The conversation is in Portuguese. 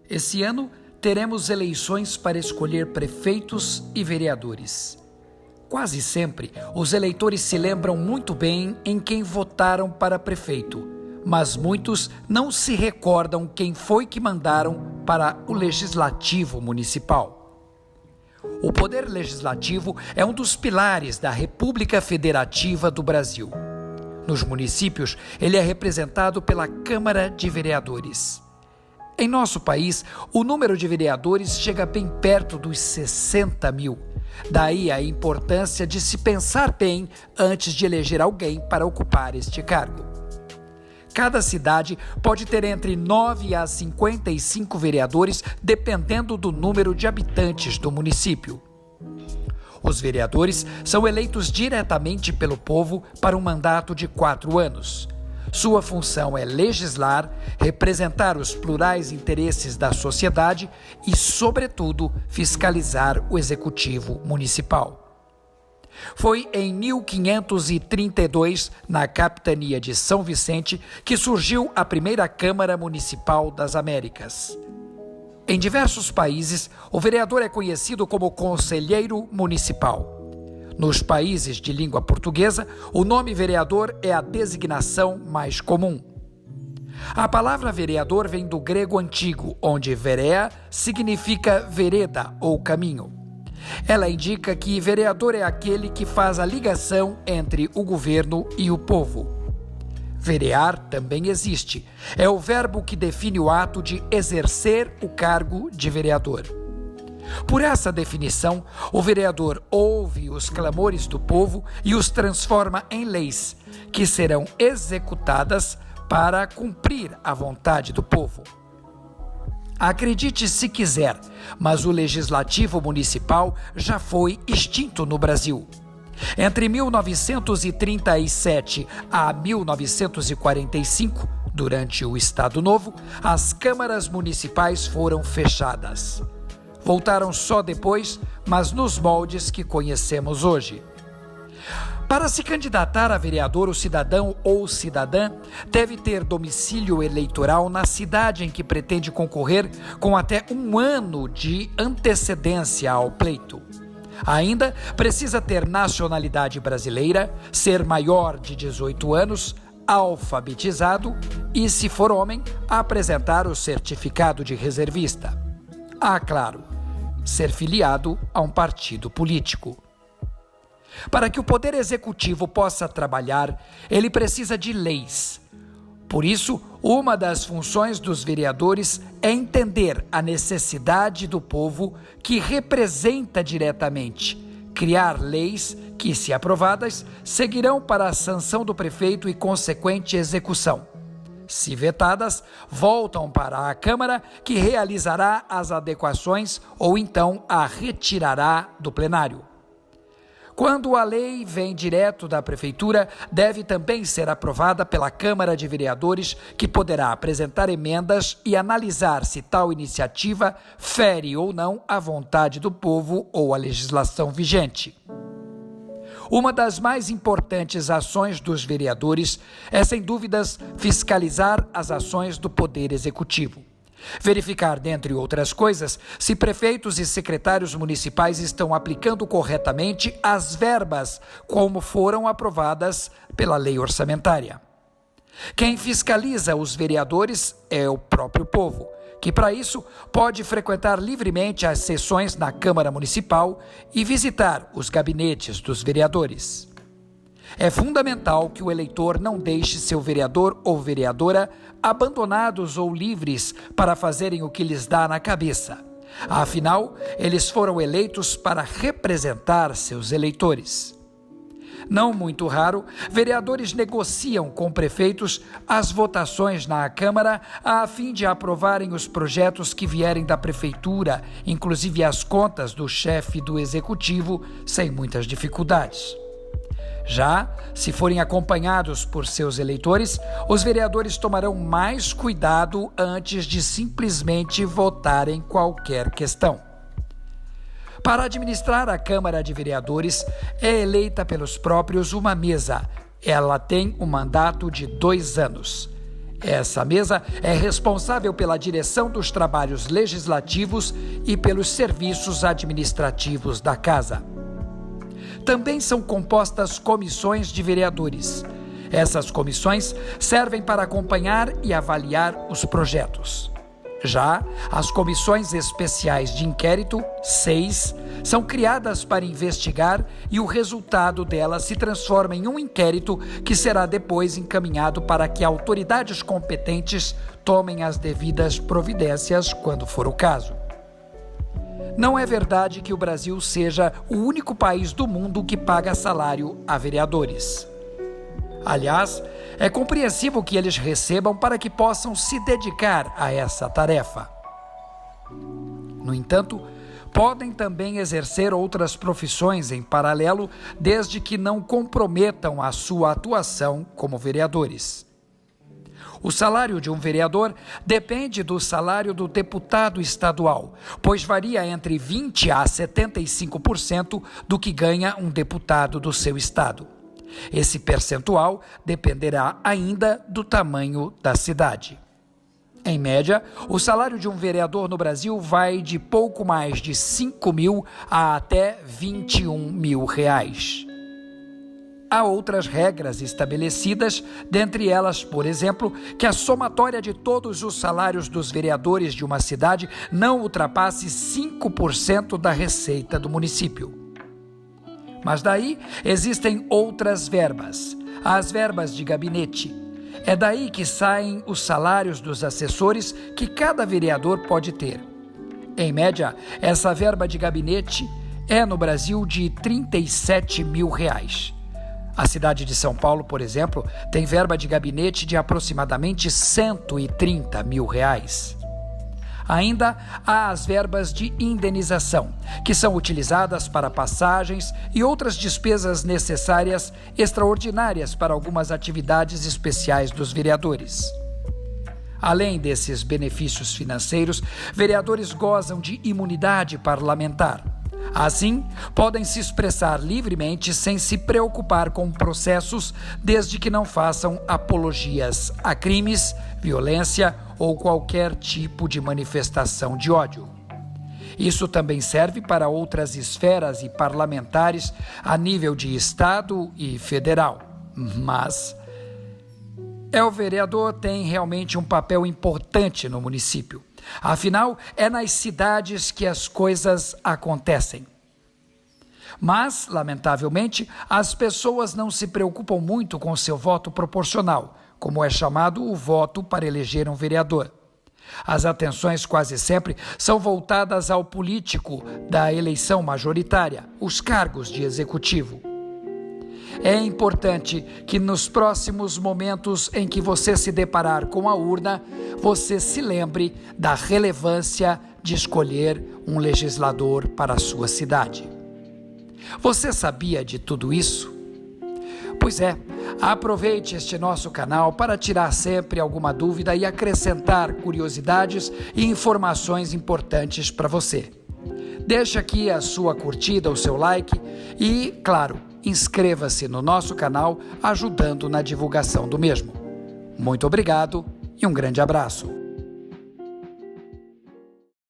Esse ano teremos eleições para escolher prefeitos e vereadores. Quase sempre, os eleitores se lembram muito bem em quem votaram para prefeito, mas muitos não se recordam quem foi que mandaram para o Legislativo Municipal. O Poder Legislativo é um dos pilares da República Federativa do Brasil. Nos municípios, ele é representado pela Câmara de Vereadores. Em nosso país, o número de vereadores chega bem perto dos 60 mil. Daí a importância de se pensar bem antes de eleger alguém para ocupar este cargo. Cada cidade pode ter entre 9 a 55 vereadores, dependendo do número de habitantes do município. Os vereadores são eleitos diretamente pelo povo para um mandato de 4 anos. Sua função é legislar, representar os plurais interesses da sociedade e, sobretudo, fiscalizar o executivo municipal. Foi em 1532, na capitania de São Vicente, que surgiu a primeira Câmara Municipal das Américas. Em diversos países, o vereador é conhecido como conselheiro municipal. Nos países de língua portuguesa, o nome vereador é a designação mais comum. A palavra vereador vem do grego antigo, onde verea significa vereda ou caminho. Ela indica que vereador é aquele que faz a ligação entre o governo e o povo. Verear também existe. É o verbo que define o ato de exercer o cargo de vereador. Por essa definição, o vereador ouve os clamores do povo e os transforma em leis, que serão executadas para cumprir a vontade do povo. Acredite se quiser, mas o Legislativo Municipal já foi extinto no Brasil. Entre 1937 a 1945, durante o Estado Novo, as câmaras municipais foram fechadas. Voltaram só depois, mas nos moldes que conhecemos hoje. Para se candidatar a vereador, o cidadão ou cidadã deve ter domicílio eleitoral na cidade em que pretende concorrer, com até 1 ano de antecedência ao pleito. Ainda precisa ter nacionalidade brasileira, ser maior de 18 anos, alfabetizado e, se for homem, apresentar o certificado de reservista. Ah, claro, ser filiado a um partido político. Para que o Poder Executivo possa trabalhar, ele precisa de leis. Por isso, uma das funções dos vereadores é entender a necessidade do povo que representa diretamente, criar leis que, se aprovadas, seguirão para a sanção do prefeito e consequente execução. Se vetadas, voltam para a Câmara, que realizará as adequações ou então a retirará do plenário. Quando a lei vem direto da Prefeitura, deve também ser aprovada pela Câmara de Vereadores, que poderá apresentar emendas e analisar se tal iniciativa fere ou não a vontade do povo ou a legislação vigente. Uma das mais importantes ações dos vereadores é, sem dúvidas, fiscalizar as ações do Poder Executivo. Verificar, dentre outras coisas, se prefeitos e secretários municipais estão aplicando corretamente as verbas como foram aprovadas pela lei orçamentária. Quem fiscaliza os vereadores é o próprio povo, que para isso pode frequentar livremente as sessões na Câmara Municipal e visitar os gabinetes dos vereadores. É fundamental que o eleitor não deixe seu vereador ou vereadora abandonados ou livres para fazerem o que lhes dá na cabeça. Afinal, eles foram eleitos para representar seus eleitores. Não muito raro, vereadores negociam com prefeitos as votações na Câmara a fim de aprovarem os projetos que vierem da Prefeitura, inclusive as contas do chefe do Executivo, sem muitas dificuldades. Já, se forem acompanhados por seus eleitores, os vereadores tomarão mais cuidado antes de simplesmente votarem qualquer questão. Para administrar a Câmara de Vereadores, é eleita pelos próprios uma mesa. Ela tem um mandato de 2 anos. Essa mesa é responsável pela direção dos trabalhos legislativos e pelos serviços administrativos da Casa. Também são compostas comissões de vereadores. Essas comissões servem para acompanhar e avaliar os projetos. Já as comissões especiais de inquérito, 6, são criadas para investigar e o resultado delas se transforma em um inquérito que será depois encaminhado para que autoridades competentes tomem as devidas providências quando for o caso. Não é verdade que o Brasil seja o único país do mundo que paga salário a vereadores. Aliás, é compreensível que eles recebam para que possam se dedicar a essa tarefa. No entanto, podem também exercer outras profissões em paralelo, desde que não comprometam a sua atuação como vereadores. O salário de um vereador depende do salário do deputado estadual, pois varia entre 20% a 75% do que ganha um deputado do seu estado. Esse percentual dependerá ainda do tamanho da cidade. Em média, o salário de um vereador no Brasil vai de pouco mais de 5 mil a até 21 mil reais. Há outras regras estabelecidas, dentre elas, por exemplo, que a somatória de todos os salários dos vereadores de uma cidade não ultrapasse 5% da receita do município. Mas daí existem outras verbas, as verbas de gabinete. É daí que saem os salários dos assessores que cada vereador pode ter. Em média, essa verba de gabinete é no Brasil de 37 mil reais. A cidade de São Paulo, por exemplo, tem verba de gabinete de aproximadamente 130 mil reais. Ainda há as verbas de indenização, que são utilizadas para passagens e outras despesas necessárias extraordinárias para algumas atividades especiais dos vereadores. Além desses benefícios financeiros, vereadores gozam de imunidade parlamentar. Assim, podem se expressar livremente sem se preocupar com processos, desde que não façam apologias a crimes, violência ou qualquer tipo de manifestação de ódio. Isso também serve para outras esferas e parlamentares a nível de Estado e federal. Mas o vereador tem realmente um papel importante no município. Afinal, é nas cidades que as coisas acontecem. Mas, lamentavelmente, as pessoas não se preocupam muito com seu voto proporcional, como é chamado o voto para eleger um vereador. As atenções quase sempre são voltadas ao político da eleição majoritária, os cargos de executivo. É importante que nos próximos momentos em que você se deparar com a urna, você se lembre da relevância de escolher um legislador para a sua cidade. Você sabia de tudo isso? Pois é, aproveite este nosso canal para tirar sempre alguma dúvida e acrescentar curiosidades e informações importantes para você. Deixe aqui a sua curtida, o seu like e, claro, inscreva-se no nosso canal, ajudando na divulgação do mesmo. Muito obrigado e um grande abraço.